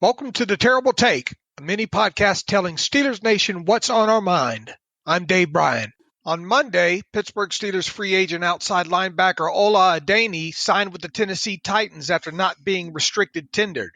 Welcome to The Terrible Take, a mini podcast telling Steelers Nation what's on our mind. I'm Dave Bryan. On Monday, Pittsburgh Steelers free agent outside linebacker Ola Adeniyi signed with the Tennessee Titans after not being restricted tendered.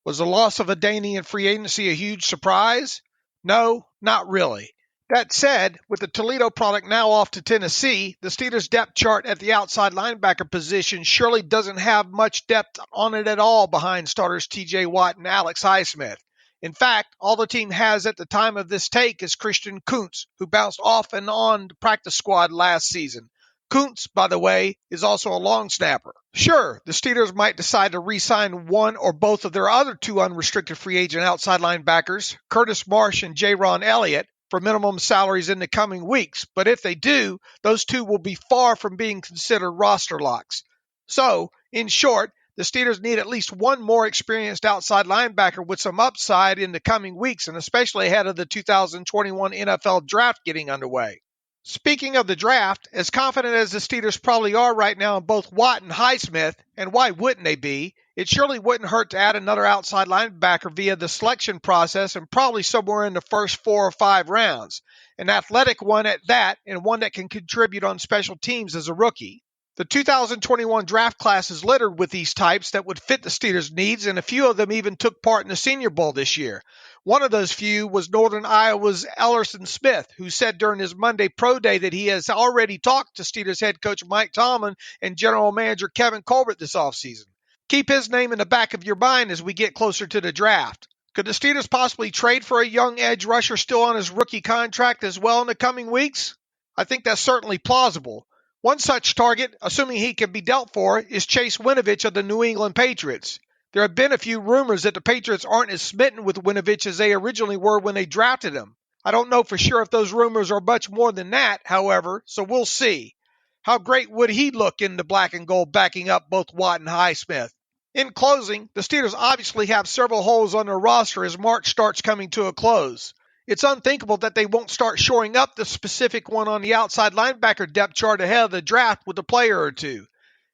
Was the loss of Adeniyi in free agency a huge surprise? No, not really. That said, with the Toledo product now off to Tennessee, the Steelers' depth chart at the outside linebacker position surely doesn't have much depth on it at all behind starters TJ Watt and Alex Highsmith. In fact, all the team has at the time of this take is Christian Kuntz, who bounced off and on the practice squad last season. Kuntz, by the way, is also a long snapper. Sure, the Steelers might decide to re-sign one or both of their other two unrestricted free agent outside linebackers, Curtis Marsh and Jaron Elliott, for minimum salaries in the coming weeks, but if they do, those two will be far from being considered roster locks. So, in short, the Steelers need at least one more experienced outside linebacker with some upside in the coming weeks, and especially ahead of the 2021 NFL Draft getting underway. Speaking of the draft, as confident as the Steelers probably are right now in both Watt and Highsmith, and why wouldn't they be, it surely wouldn't hurt to add another outside linebacker via the selection process and probably somewhere in the first 4 or 5 rounds. An athletic one at that, and one that can contribute on special teams as a rookie. The 2021 draft class is littered with these types that would fit the Steelers' needs, and a few of them even took part in the Senior Bowl this year. One of those few was Northern Iowa's Ellerson Smith, who said during his Monday Pro Day that he has already talked to Steelers head coach Mike Tomlin and general manager Kevin Colbert this offseason. Keep his name in the back of your mind as we get closer to the draft. Could the Steelers possibly trade for a young edge rusher still on his rookie contract as well in the coming weeks? I think that's certainly plausible. One such target, assuming he can be dealt for, is Chase Winovich of the New England Patriots. There have been a few rumors that the Patriots aren't as smitten with Winovich as they originally were when they drafted him. I don't know for sure if those rumors are much more than that, however, so we'll see. How great would he look in the black and gold backing up both Watt and Highsmith? In closing, the Steelers obviously have several holes on their roster as March starts coming to a close. It's unthinkable that they won't start shoring up the specific one on the outside linebacker depth chart ahead of the draft with a player or two.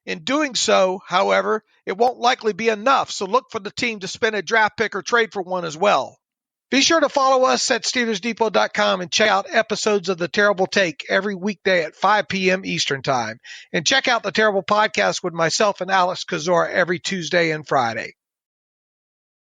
In doing so, however, it won't likely be enough, so look for the team to spend a draft pick or trade for one as well. Be sure to follow us at SteelersDepot.com and check out episodes of The Terrible Take every weekday at 5 p.m. Eastern Time. And check out The Terrible Podcast with myself and Alex Kozora every Tuesday and Friday.